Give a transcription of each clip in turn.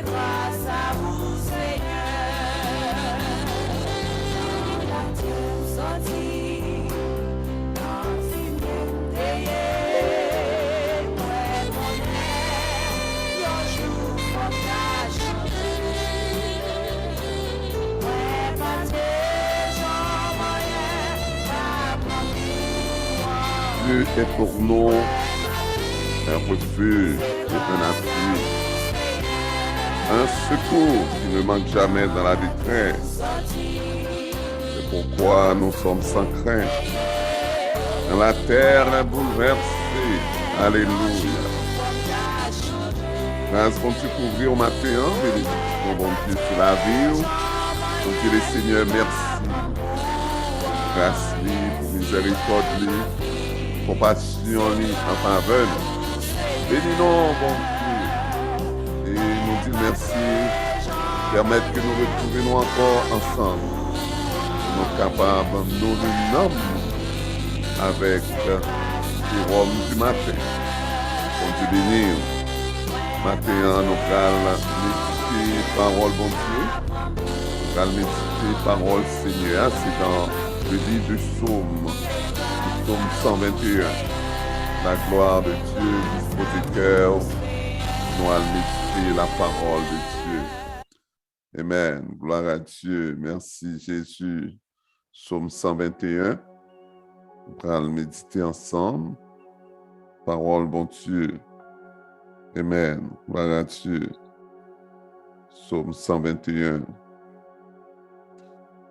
grâce à vous, Seigneur. La terre sortie, dans une payée, ouais, mon air, un jour, comme la chanter. Ouais, matin, Jean moyen, Dieu est pour nous un refuge et un appui, un secours qui ne manque jamais dans la détresse. C'est pourquoi nous sommes sans crainte. Quand la terre est bouleversée, alléluia. Grâce qu'on tu couvrir au matin, bénédiction, bon Dieu, sur la vie. Mon Dieu, le Seigneur, merci. Grâce, pour miséricorde, compassion en faveur. Bénis-nous, bon Dieu. Et nous disons merci. Permettre que nous retrouvions encore ensemble. Nous sommes capables de nous nommer avec le rhum du matin. Bon Dieu béni. Matin, nous allons méditer parole, bon Dieu. Nous allons méditer parole, Seigneur. C'est dans le livre du psaume 121. La gloire de Dieu dispose du cœur. Nous allons méditer la parole de Dieu. Amen. Gloire à Dieu. Merci Jésus. Psaume 121. Nous allons méditer ensemble. Parole, bon Dieu. Amen. Gloire à Dieu. Psaume 121.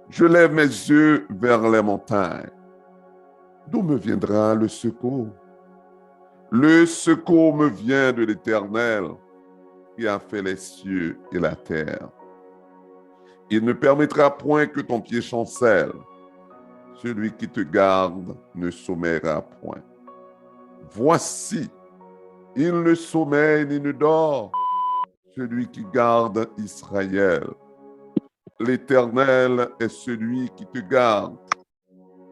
Je lève mes yeux vers les montagnes. D'où me viendra le secours? Le secours me vient de l'Éternel qui a fait les cieux et la terre. Il ne permettra point que ton pied chancelle. Celui qui te garde ne sommeillera point. Voici, il ne sommeille ni ne dort, celui qui garde Israël. L'Éternel est celui qui te garde.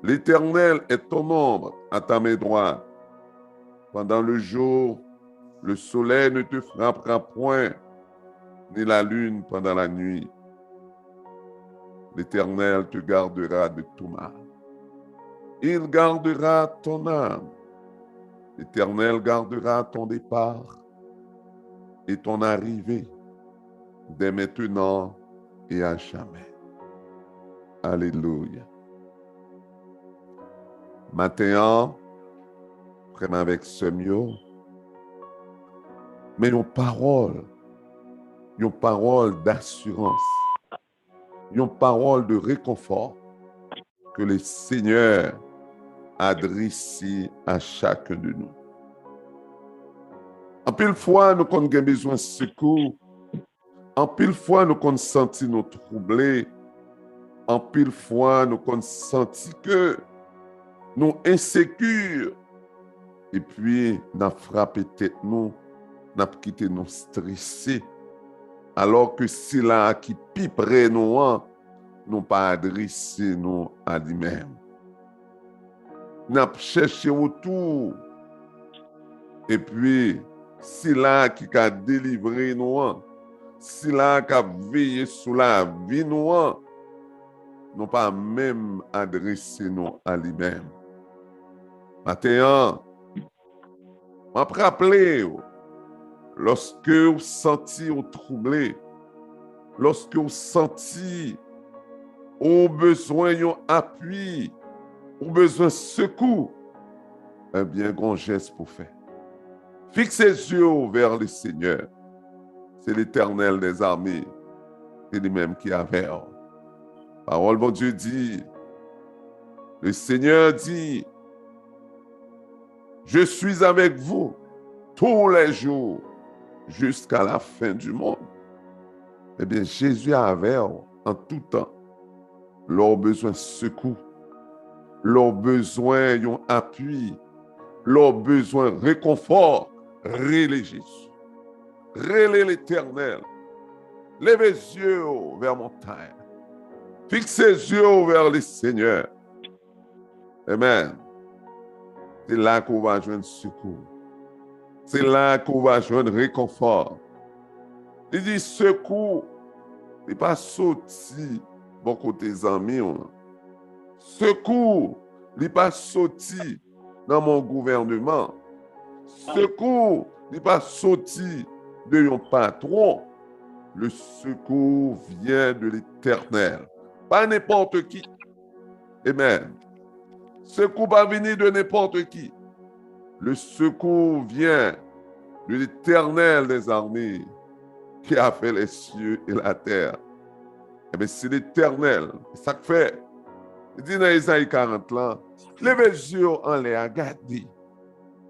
L'Éternel est ton ombre à ta main droite. Pendant le jour, le soleil ne te frappera point, ni la lune pendant la nuit. L'Éternel te gardera de tout mal. Il gardera ton âme. L'Éternel gardera ton départ et ton arrivée, dès maintenant et à jamais. Alléluia. Maintenant, vraiment avec ce mieux, mais une parole d'assurance, une parole de réconfort que le Seigneur adresse à chacun de nous. En pile fois, nous avons besoin de secours. En pile fois, nous avons senti nous troublés. En pile fois, nous avons senti que nous insécures. Et puis, nous avons frappé tête nous, nous avons quitté nous stressés. Alors que c'est là qui piperait nous, nous pas adressé nous à lui-même. Nous avons cherché autour. Et puis, c'est là qui a délivré nous, c'est là qui a veillé sur la vie nous, nous pas même adressé nous à lui-même. Maintenant, je me rappelle, lorsque vous sentez vous troublé, lorsque vous sentez au besoin d'un appui, au besoin de secours, eh bien, grand geste pour faire. Fixez les yeux vers le Seigneur. C'est l'Éternel des armées. C'est lui-même qui a fait. Parole, mon Dieu dit, le Seigneur dit, je suis avec vous tous les jours jusqu'à la fin du monde. Eh bien, Jésus avait en tout temps leur besoin de secours, leur besoin d'un appui, leur besoin de réconfort. Relais Jésus, relais l'Éternel, levez les yeux vers montagne, fixez les yeux vers le Seigneur. Amen. C'est là qu'on va joindre secours. C'est là qu'on va joindre réconfort. Il dit, secours, il n'est pas sorti bon côté amis. Secours, il n'est pas sorti dans mon gouvernement. Secours, il n'est pas sorti de mon patron. Le secours vient de l'Éternel. Pas n'importe qui. Amen. Secours pas venir de n'importe qui. Le secours vient de l'Éternel des armées qui a fait les cieux et la terre. Eh bien, c'est l'Éternel. Ça fait. Il dit dans Isaïe 40 là, levez les yeux en l'air, regardez.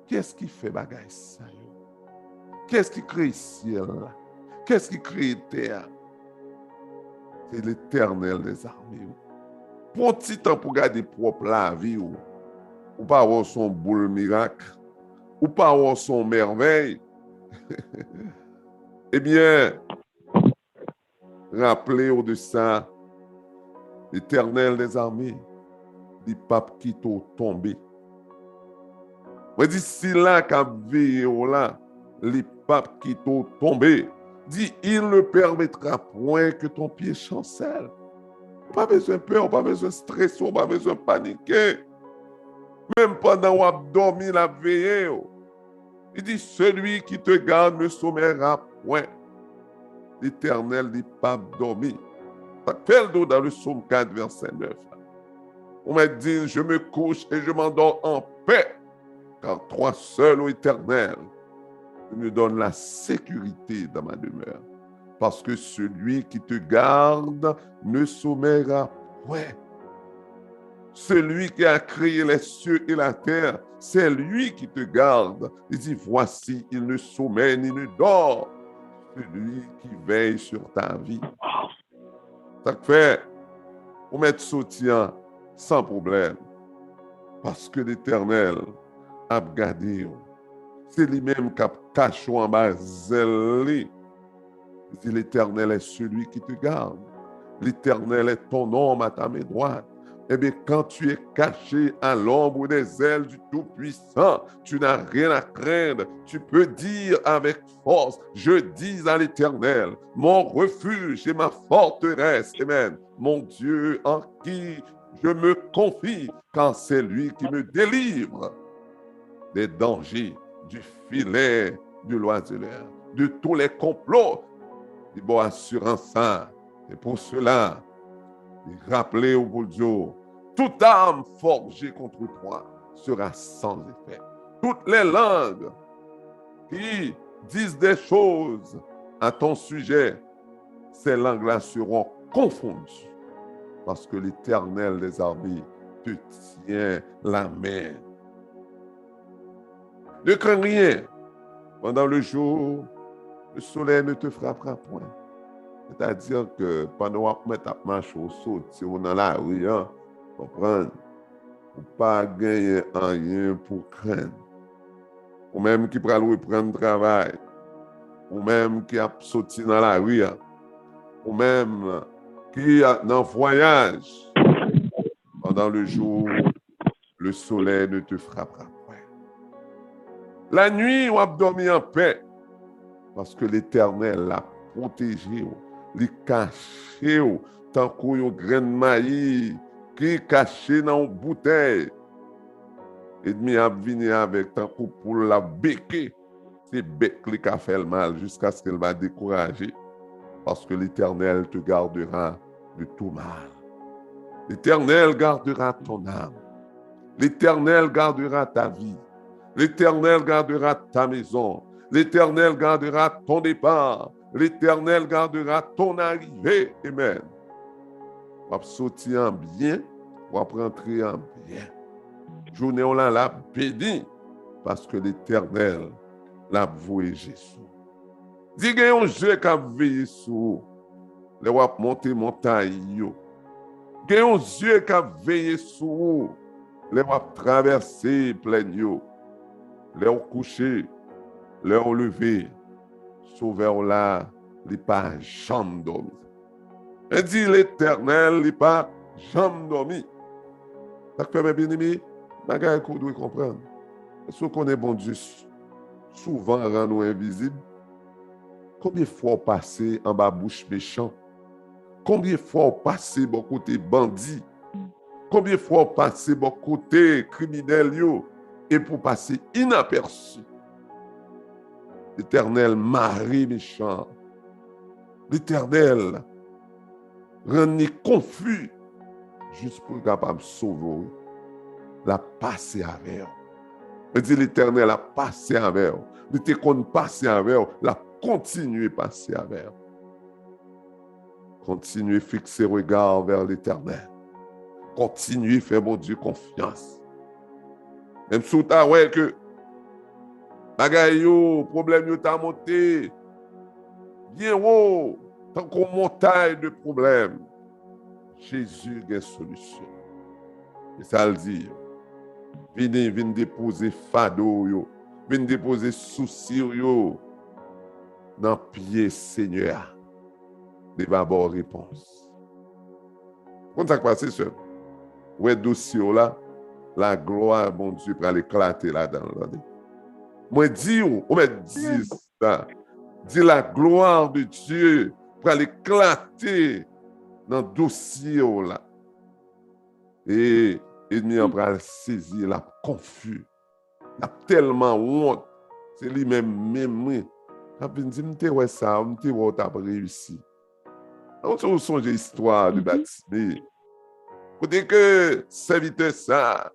Qu'est-ce qui fait bagaille ça? Qu'est-ce qui crée le ciel là? Qu'est-ce qui crée la terre? C'est l'Éternel des armées. Pour un petit temps pour garder propre la vie, ou pas avoir son boule miracle, ou pas avoir son merveille, eh bien, rappelez-vous de ça, l'Éternel des armées, les papes qui t'ont tombé. Moi, dis, si là, qu'a veillé là, les papes qui t'ont tombé, dit, il ne permettra point que ton pied chancelle. Pas besoin de peur, pas besoin de stresser, pas besoin de paniquer. Même pendant qu'on a dormi la veillée, il dit, celui qui te garde ne sommeillera point. L'Éternel n'est pas dormi. Ça fait le dos dans le psaume 4, verset 9. On m'a dit, je me couche et je m'endors en paix, car toi seul, ô Éternel, tu me donnes la sécurité dans ma demeure. Parce que celui qui te garde ne sommeillera point. Celui qui a créé les cieux et la terre, c'est lui qui te garde. Il dit, voici, il ne sommeille ni ne dort. Celui qui veille sur ta vie. Ça fait, on met soutien sans problème. Parce que l'Éternel a gardé. C'est lui-même qui a caché en bas zèle. Il dit, l'Éternel est celui qui te garde. L'Éternel est ton ombre à ta main droite. Eh bien, quand tu es caché à l'ombre des ailes du Tout-Puissant, tu n'as rien à craindre. Tu peux dire avec force, je dis à l'Éternel, mon refuge et ma forteresse, amen, mon Dieu en qui je me confie, car c'est lui qui me délivre des dangers, du filet, du l'oiseleur, de tous les complots. Il bon assurance ça. Et pour cela, rappelez au bon Dieu, toute arme forgée contre toi sera sans effet. Toutes les langues qui disent des choses à ton sujet, ces langues-là seront confondues. Parce que l'Éternel des armées te tient la main. Ne crains rien. Pendant le jour, le soleil ne te frappera point. C'est-à-dire que pendant qu'on met ta marche au saut, si on est dans la rue, comprendre, ou pas gagner rien pour craindre. Ou même qui prend reprendre le travail, ou même qui a sauté dans la rue, ou même qui est dans le voyage. Pendant le jour, le soleil ne te frappera point. La nuit, on va dormir en paix, parce que l'Éternel l'a protégé, l'a caché, tant qu'un grain de maïs qui est caché dans une bouteille. Et demi a venu avec tant que pour la béquer. C'est bec qui a fait le mal jusqu'à ce qu'elle va décourager. Parce que l'Éternel te gardera de tout mal. L'Éternel gardera ton âme. L'Éternel gardera ta vie. L'Éternel gardera ta maison. L'Éternel gardera ton départ. L'Éternel gardera ton arrivée. Amen. On va sortir en bien, on va rentrer en bien. Journée on l'a béni parce que l'Éternel l'a voué Jésus. Dis qu'il y a un Dieu qui a veillé sur les wap monter montagne. Il y a un Dieu qui a veillé sur les wap traverser plaine yo. Les ont couché, les ont levé, sauveur là, il n'est pas jamais dormi. Il dit l'Éternel, il n'est pas jamais dormi. Ça fait mes bien-aimés, bagaille qu'on doit comprendre. Est-ce qu'on est bon Dieu souvent rend nous invisibles? Combien de fois on passé en bas bouche méchant? Combien de fois on passé bon côté bandit? Combien de fois on passé bon côté criminel yo? Et pour passer inaperçu? L'Éternel mari méchant. L'Éternel rend confus juste pour être capable de sauver. La passer avec. Mais dit l'Éternel a passé avec. Il était qu'on passer avec. La continuer passer avec. Continuez à fixer regard vers l'Éternel. Continuez à faire mon Dieu confiance. Même si vous avez que bagay yo, problème yo t'a monté, bien haut, tant qu'on montagne de problèmes, Jésus a une solution. Et ça le dit. Venez déposer fado yo, venez déposer souci yo dans pied Seigneur. Il va avoir réponse. Quand ça passe, sœur, ouais dossier là, la gloire bon Dieu pour l'éclater là-dedans. Moi dis ou me dis ça. Dis la gloire de Dieu pour l'éclater dans le dossier là. Et l'ennemi en bras saisi, la confus. Il a tellement honte. C'est lui-même, même. Il a dit, m'te ouais ça, m'te ouais t'as réussi. On se songe l'histoire de baptisé. Côté que serviteur ça,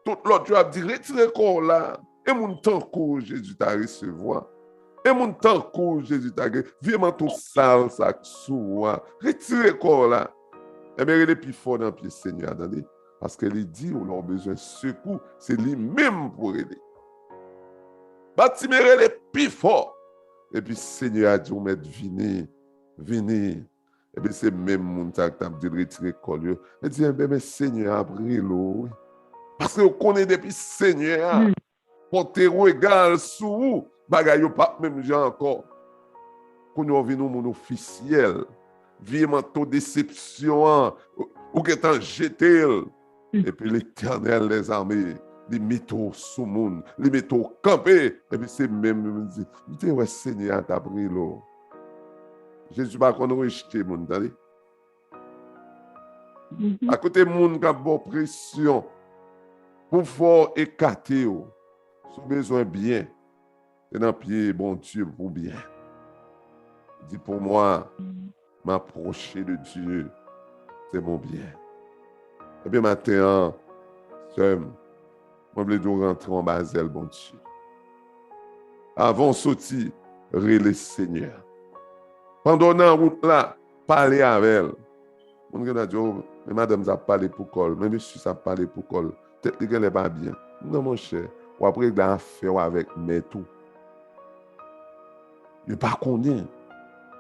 tout l'autre tu a dit retirez corps là. Et mon temps que Jésus t'a recevoir. Et mon temps que Jésus t'a vraiment tout sale ça sous. Retirez corps là. Et bien il est plus fort dans le pied Seigneur, attendez. Parce qu'il dit on a besoin de secours, c'est lui-même pour aider. Baptisé est plus fort. Et puis Seigneur a dit on met venez. Et bien, c'est même mon qui t'a dit de retirer le col. Il dit, mais Seigneur, après l'eau. Parce que vous connaissez depuis Seigneur. Pour te regarder sous vous, bagaille pas même gens encore. Quand nous venons mon officiel, vraiment ton déception, ou que t'en jeté. Et puis l'Éternel les armées, les métaux sous monde, les métaux campés. Et puis c'est même, il dit, ouais, Seigneur, t'as pris l'eau. Jésus va qu'on rejeter mon d'aller. À côté monde qui a bonne pression pour faire écarter sous besoin bien. C'est dans pied bon Dieu pour bien. Il dit pour moi m'approcher de Dieu, c'est mon bien. Et bien maintenant, moi je veux rentrer en Basel bon Dieu. Avant de sortir, relais Seigneur. Pendant la route là, parler avec elle. On a dit, mais madame a parlé pour col, mais monsieur a parlé pour col. Peut-être qu'elle n'est pas bien. Non, mon cher. Ou après, il a affaire avec mes tout. Il ne pas connaître.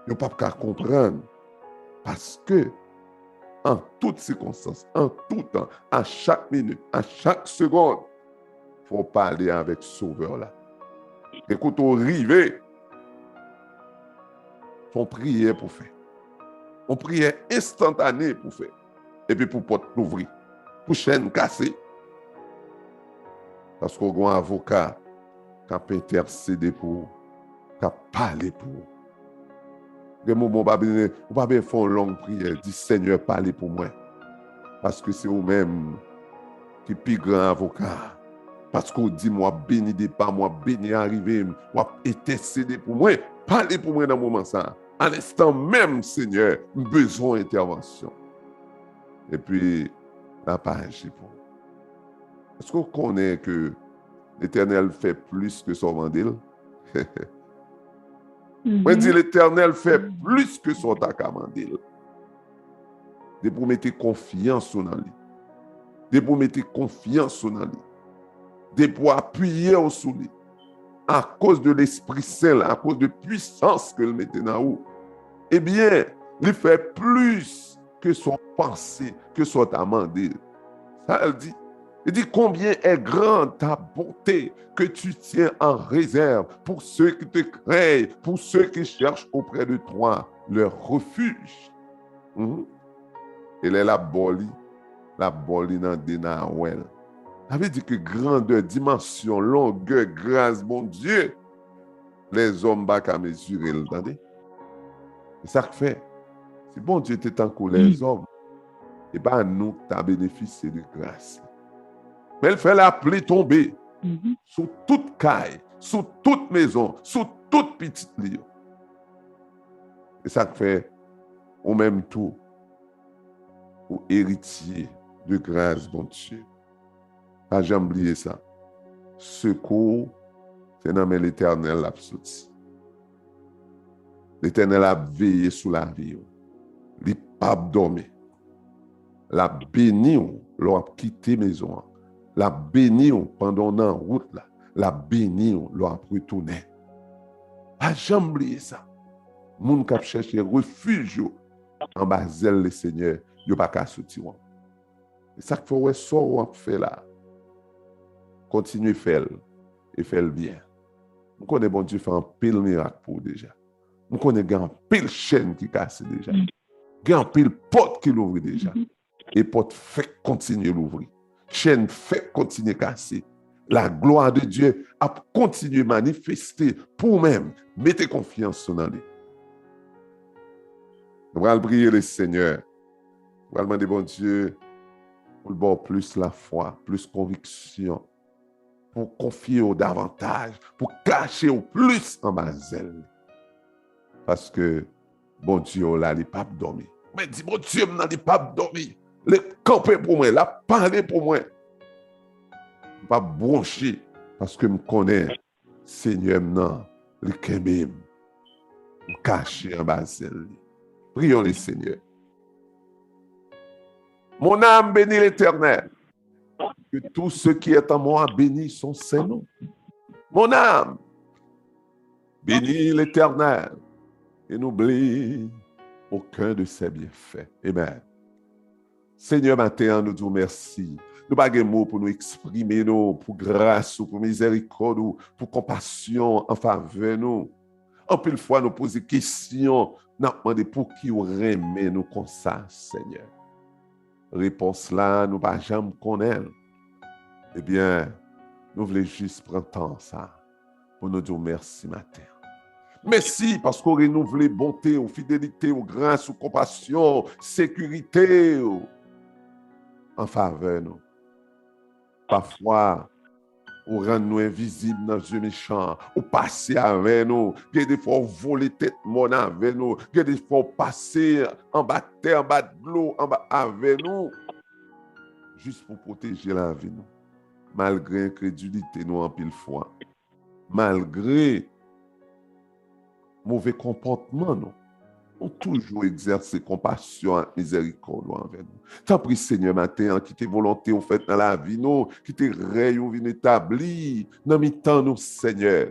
Il ne pas comprendre. Parce que, en toutes circonstances, en tout temps, à chaque minute, à chaque seconde, il faut parler avec Sauveur là. Écoute, au rivet, on priait pour faire. On priait instantané pour faire. Et puis pour porte l'ouvrir. Pour chaîne cassée. Parce qu'on a un avocat qui a intercédé pour, qui a parlé pour. Le moment où on va bien faire une longue prière, dit Seigneur, parlez pour moi. Parce que c'est vous-même qui est plus grand avocat. Parce qu'on dit, moi, béni des pas, moi, béni arrivé, moi, intercédé pour moi. Parlez pour moi dans le moment ça. À l'instant même, Seigneur, besoin d'intervention. Et puis, la page pour. Est-ce qu'on connaît que l'Éternel fait plus que son mandil? Moi, dis l'Éternel fait plus que son takamandil. De pour mettre confiance en lui. De pour mettre confiance en lui. De pour appuyer sur lui. À cause de l'Esprit Saint, à cause de puissance que le mettait dans vous, eh bien, il fait plus que son pensée, que son amandé. Ça, elle dit. Il dit combien est grande ta bonté que tu tiens en réserve pour ceux qui te craignent, pour ceux qui cherchent auprès de toi leur refuge. Elle est la boli dans des Naouel. Ça veut dire que grandeur, dimension, longueur, grâce, mon Dieu. Il dit, combien est grande ta bonté que tu tiens en réserve pour ceux qui te craignent, pour ceux qui cherchent auprès de toi leur refuge. Elle est la boli dans des Naouel. Ça veut dire que grandeur, dimension, longueur, grâce, mon Dieu. Il dit, combien est grande ta bonté que tu tiens en réserve pour ceux qui te craignent, pour ceux qui cherchent auprès de toi leur refuge. Ça veut dire que grandeur, dimension, longueur, grâce, mon Dieu. Les hommes pas qu'à mesurer, entendez? C'est ça que fait. Si bon Dieu était en colère les hommes, et pas nous qui avons bénéficié de grâce. Mais il fait la pluie tomber sur toute caille, sur toute maison, sur toute petite lieu. Et ça fait au même tout, ou héritier de grâce, bon Dieu. Pas jamais oublier ça. Secours, c'est dans l'Éternel l'absouti. L'Éternel a veillé sous la vie. Il n'a pas dormi. La béni, l'a quitté maison. La béni pendant la route. La béni, l'a retourné. Pas jamais oublier ça. Moun k'ap chercher refuge en bas zèle le Seigneur, yo pas qu'à sortir. Et ça qu'il faut ça on fait là. Continuez faire et faire bien. Nous connaissons bon Dieu fait un pile miracle pour déjà. Nous connaissons un pile chaîne qui casse déjà. Un pile porte qui l'ouvre déjà. Et porte fait continuer l'ouvrir. Chaîne fait continuer casser. La gloire de Dieu a continué à manifester pour même. Mettez confiance dans lui. Nous allons prier le Seigneur. Nous allons demander bon Dieu pour le bon plus la foi, plus conviction, pour confier au davantage, pour cacher au plus en bas zèle. Parce que bon Dieu là, il n'est pas dormi. Mais dis bon Dieu, il n'est pas dormi. Il camper pour moi, il a parlé pour moi. Pas broncher parce que je connais Seigneur non, le kemem, caché en bas zèle. Prions le Seigneur. Mon âme bénit l'Éternel. Que tout ce qui est en moi bénit son Saint-Nom. Mon âme bénit l'Éternel et n'oublie aucun de ses bienfaits. Amen. Seigneur, matin, nous disons merci. Nous n'avons pas de mots pour nous exprimer, pour grâce, pour miséricorde, pour compassion en faveur de nous. En pile fois, nous posons des questions. Nous demandons pour qui vous remet nous comme ça, Seigneur. Réponse là, nous ne pas jamais connaître. Eh bien, nous voulons juste prendre temps ça pour nous dire merci matin. Merci parce qu'on renouvelle bonté, ou fidélité, ou grâce, ou compassion, sécurité en faveur de nous. Parfois, ou rendre nous invisibles dans les yeux méchants, ou passer avec nous, il y a des fois voler tête mon avec nous, il y a des fois passer en bas de terre, en bas de l'eau, en bas avec nous, juste pour protéger la vie nous, malgré l'incrédulité nous en pile fois, malgré mauvais comportement nous. On toujours exercer compassion et miséricorde envers nous. T'en prie, Seigneur, matin, qui tes volontés ont fait dans la vie, nous, qui tes règles ont établi dans le temps, nous, Seigneur.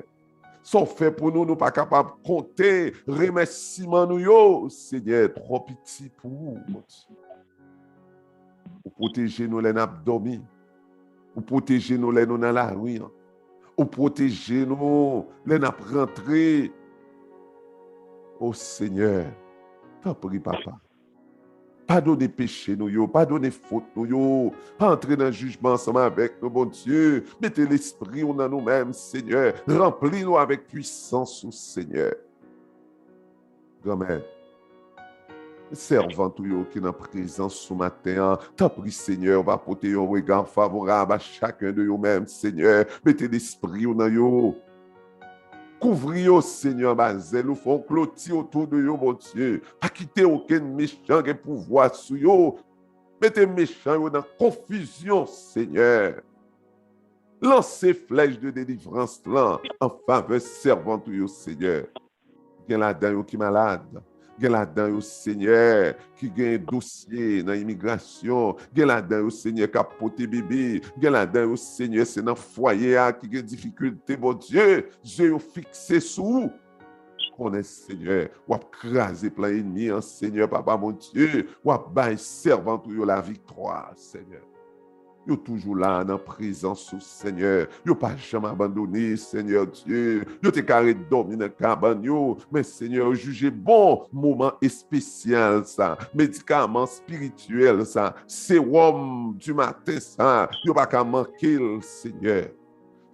Sont faits pour nous, nous pas capables de compter, remerciements nous, yo, Seigneur, trop petit pour nous. Ou protéger nous, les abdomen, ou protéger nous, les nous dans la rue, ou protéger nous, les nappes rentrées. Oh Seigneur, t'en prie, papa. Pardonnez péché nous, pardonnez faute nous, entrez dans le jugement ensemble avec nous, bon Dieu. Mettez l'esprit dans nous-mêmes, Seigneur. Remplis-nous avec puissance, Seigneur. Grand-mère, servant qui est dans présence ce matin, t'en prie, Seigneur, va porter un regard favorable à chacun de nous-mêmes, Seigneur. Mettez l'esprit dans nous. Couvrir, Seigneur, Mazel, nous font clôture autour de vous, mon Dieu. Pas quitter aucun méchant qui pouvoir sur vous. Mettez méchant dans confusion, Seigneur. Lancez flèche de délivrance là, en faveur servant de vous, Seigneur. Il y a là-dedans qui est malade. Il y a là-dedans, Seigneur, qui a un dossier dans l'immigration. Il y a là-dedans, Seigneur, qui a porté bébé. Il y a là-dedans, Seigneur, c'est dans le foyer qui a des difficultés, mon Dieu. Dieu fixé sous. On est, Seigneur, ou a crasé plein d'ennemis, Seigneur, Papa, mon Dieu. Ou a bail servant pour la victoire, Seigneur. Yo toujours là dans la présence du Seigneur. Yo pas jamais abandonné, Seigneur Dieu. Yo te carré dormir dans la cabane. Mais Seigneur, jugez bon moment spécial ça. Médicament spirituel ça. Sérum du matin ça. Yo pas qu'à manquer, Seigneur.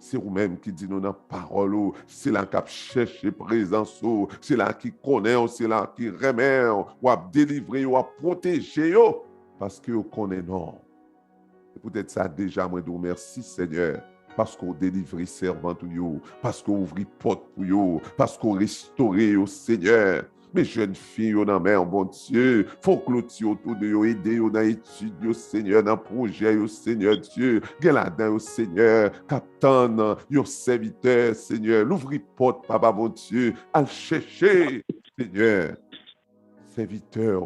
c'est vous-même qui dit nous dans la parole, c'est là qui a cherché présence, c'est là qui connaît, c'est là qui remet, ou a délivré, ou a protégé, parce que vous connaissez non. Peut-être ça déjà, moi, vous merci Seigneur, parce qu'on délivre servant pour vous, parce qu'on ouvre porte pour vous, parce qu'on restaure au Seigneur. Mes jeunes filles, dans la main, bon Dieu, faut clôturer autour de vous, aider dans l'étude, au Seigneur, dans le projet, au Seigneur Dieu, là-dedans, au Seigneur, capitaine, au serviteur, Seigneur, l'ouvrir porte, papa, bon Dieu, à le chercher, Seigneur, serviteur,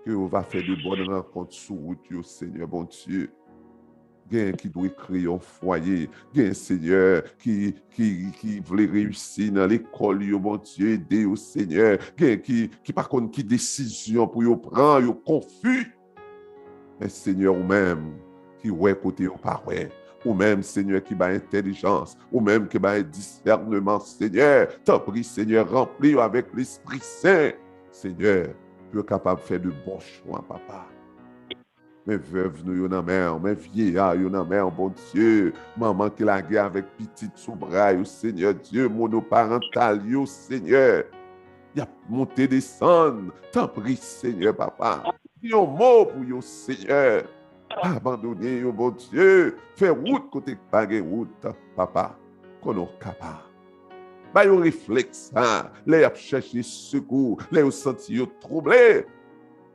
que vous va faire de bonnes rencontres sur route, au Seigneur, bon Dieu. Quelqu'un qui doit créer un foyer, quelqu'un Seigneur qui voulait réussir dans l'école, bon Dieu, aider au Seigneur, quelqu'un qui par contre qui décision pour y prendre, y confus. Mais Seigneur ou même qui ouais côté au pas ouais, ou même Seigneur qui bat intelligence, ou même qui bat discernement, Seigneur, t'en prie Seigneur, remplis avec l'Esprit Saint, Seigneur, tu es capable de faire de bons choix, papa. Mes veuves, nous, yon en mer, mes vieillards, yon en mer, bon Dieu. Maman qui la guerre avec petite sous bras, yo, Seigneur Dieu, monoparental, yo, Seigneur. Il y a monté, descendre. T'en prie, Seigneur, papa. Dis un mot pour yo, Seigneur. Abandonnez, yo, bon Dieu. Fais route côté pas de route, papa. Qu'on est capable. Bah, yo réflexe, hein. Les a cherché secours, les yo senti yo troublé.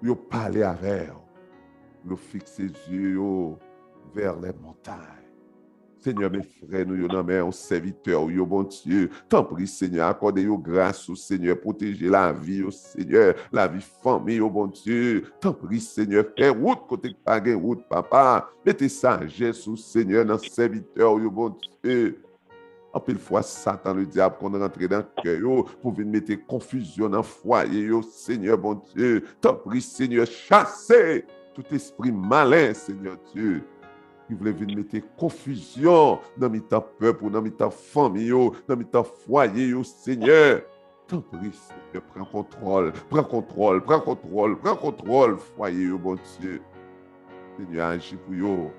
Yo parler avec. Nous fixer les yeux vers les montagnes. Seigneur, mes frères, nous sommes mes serviteurs, bon Dieu. T'en prie, Seigneur, accordez-nous grâce au Seigneur, protégez la vie au Seigneur, la vie famille, bon Dieu. T'en prie, Seigneur, fais route côté pas de route, papa. Mettez sagesse au Seigneur dans serviteur, bon Dieu. En pile fois, Satan, le diable, qu'on rentre dans le cœur, pour venir mettre confusion dans le foyer, Seigneur, bon Dieu. T'en prie, Seigneur, chassez tout esprit malin, Seigneur Dieu, qui voulait venir mettre confusion dans mes temps peuple, dans mes temps famille, dans mes temps foyer, Seigneur. T'en prie, Seigneur, prends contrôle, prends contrôle, prends contrôle, prends contrôle, foyer, bon Dieu. Seigneur, agis pour vous.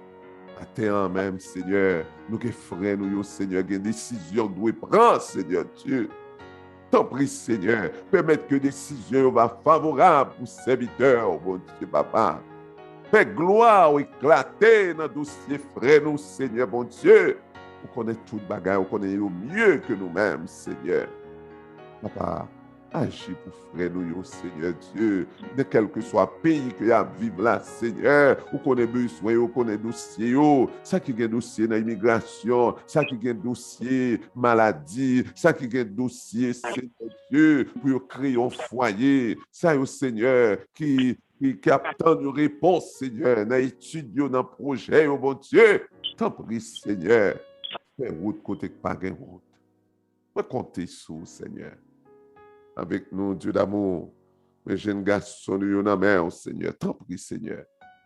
Matin même, Seigneur, nous qui frères, nous, Seigneur, des décisions nous prendre, Seigneur Dieu. T'en prie, Seigneur, permettre que les décisions soient favorables pour serviteurs, bon Dieu, papa. Fais gloire éclater dans le dossier, frère, nous, Seigneur, bon Dieu. On connaît tout le bagage, on connaît mieux que nous-mêmes, Seigneur. Papa, agis pour frère, nous, Seigneur Dieu. De quel que soit le pays que y a vivre là, Seigneur. On connaît besoin, on connaît dossier, ça qui est dossier dans l'immigration, ça qui est dossier maladie, ça qui est dossier, Seigneur Dieu, pour créer un foyer. Ça, Seigneur, qui attend une réponse, Seigneur, dans l'étude, dans le projet, oh mon Dieu. T'en prie, Seigneur. Fais route côté pas de route. Je compte sur, Seigneur. Avec nous, Dieu d'amour. Mes jeunes garçons, nous en main, Seigneur. T'en prie, Seigneur.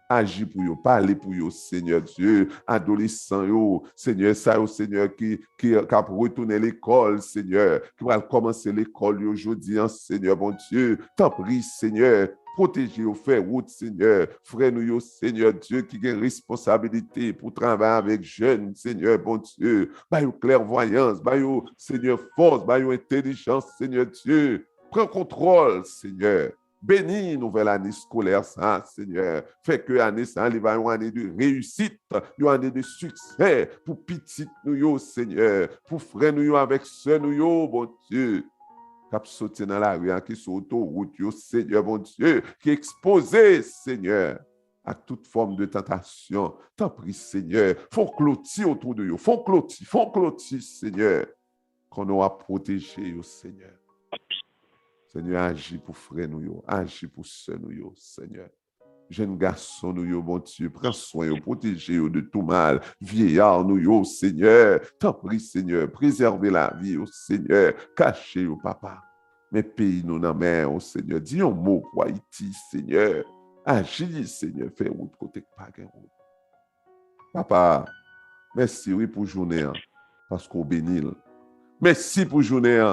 Agis pour eux, parlez pour eux, Seigneur Dieu, adolescents, Seigneur, ça, Seigneur, qui a retourné l'école, Seigneur, qui va commencer l'école aujourd'hui, Seigneur, bon Dieu. T'en prie, Seigneur. Protégez au faire route, Seigneur. Frère nous, Seigneur Dieu, qui a une responsabilité pour travailler avec jeunes, Seigneur, bon Dieu. Baille clairvoyance, baille Seigneur, force, baille intelligence, Seigneur Dieu. Prends contrôle, Seigneur. Bénis nouvelle année scolaire, ça, Seigneur. Fait que l'année, ça, il va y avoir une année de réussite, une année de succès pour petite nous, Seigneur. Pour frère nous, avec soeur nous, bon Dieu. Qui sauté dans la rue, qui sont autoroute, Seigneur, bon Dieu, qui est exposé, Seigneur, à toute forme de tentation. T'en prie, Seigneur, faut clôturer autour de vous, faut clôturer, Seigneur, qu'on aura protégé, Seigneur. Seigneur, agis pour frère nous, agis pour soeur nous, Seigneur. Jeunes garçons, nous, bon Dieu, prends soin, protégez de tout mal. Vieillards, nous, Seigneur, t'en prie, Seigneur, préservez la vie, Seigneur, cachez, papa. Mais pays nous dans la mer, Seigneur, dis un mot pour Haïti, Seigneur. Agis, Seigneur, fais route côté pas de route. Papa, merci, oui, pour journée, parce qu'on bénit. Merci pour journée,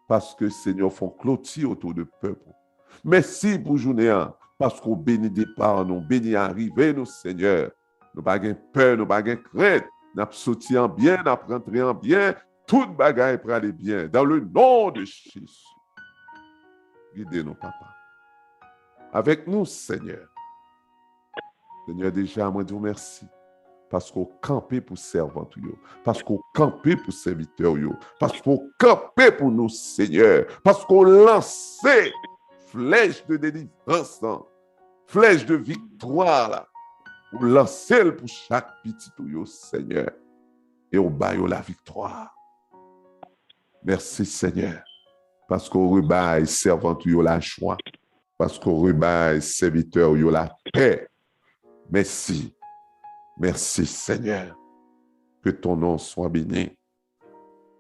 parce que, Seigneur, font clôture autour du peuple. Merci pour journée, parce qu'on bénit départ, nous bénit arriver, nous, Seigneur. Nous n'avons pas peur, nous n'avons pas crainte, n'a sorti en bien, n'a rentré en bien, toute bagaille pour aller bien. Dans le nom de Jésus. Guidez-nous, papa. Avec nous, Seigneur. Seigneur, déjà, moi, je vous remercie. Parce qu'on campé pour servant, parce qu'on campé pour serviteur, parce qu'on campé pour nous, Seigneur, parce qu'on lançait flèche de délivrance, flèche de victoire, là, on lançait pour chaque petit Seigneur, et on baille la victoire. Merci, Seigneur, parce qu'on rebaille servant, la joie, parce qu'on rebaille serviteur, la paix. Merci. Merci, Seigneur. Que ton nom soit béni.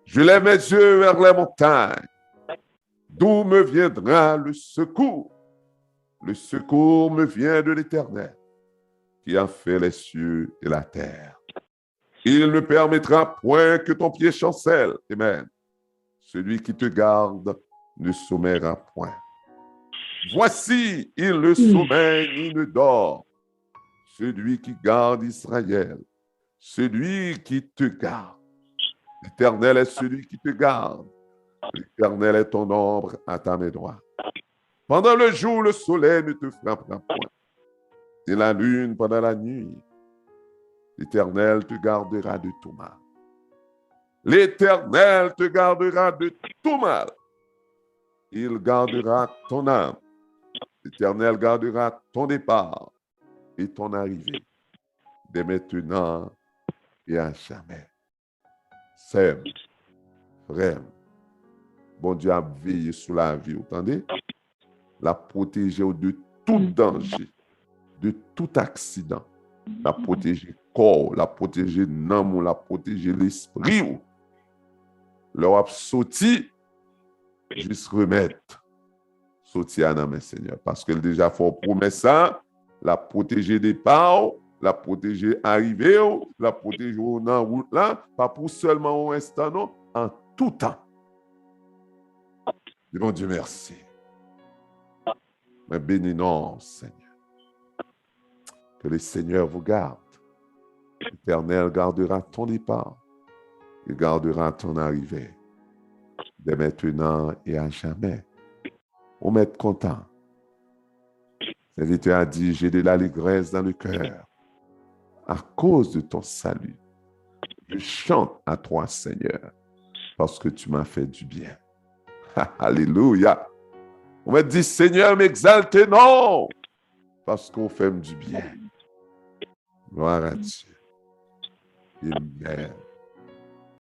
Je lève mes yeux vers les montagnes. D'où me viendra le secours? Le secours me vient de l'Éternel, qui a fait les cieux et la terre. Il ne permettra point que ton pied chancelle. Amen. Celui qui te garde ne sommeillera point. Voici, il ne sommeille ni ne dort. Celui qui garde Israël, celui qui te garde. L'Éternel est celui qui te garde. L'Éternel est ton ombre à ta main droite. Pendant le jour, le soleil ne te frappera point. Et la lune pendant la nuit. L'Éternel te gardera de tout mal. L'Éternel te gardera de tout mal. Il gardera ton âme. L'Éternel gardera ton départ et ton arrivée, dès maintenant et à jamais. Sème, frère, bon Dieu a veillé sur la vie, vous entendez? La protéger de tout danger, de tout accident, la protéger le corps, la protéger l'âme, la protéger l'esprit. Leur a sorti, juste remettre, sorti à l'âme, Seigneur, parce qu'elle déjà fait promesse ça, la protéger des pas, la protéger arriver, la protéger dans la route là, pas pour seulement un instant, non, en tout temps. Mon Dieu, merci. Mais bénis-nous, Seigneur. Que le Seigneur vous garde. L'Éternel gardera ton départ. Il gardera ton arrivée. Dès maintenant et à jamais. On va être content. Serviteur a dit, j'ai de l'allégresse dans le cœur à cause de ton salut. Je chante à toi, Seigneur, parce que tu m'as fait du bien. Alléluia. On va dire, Seigneur, m'exalte, non, parce qu'on fait du bien. Gloire à Dieu. Amen.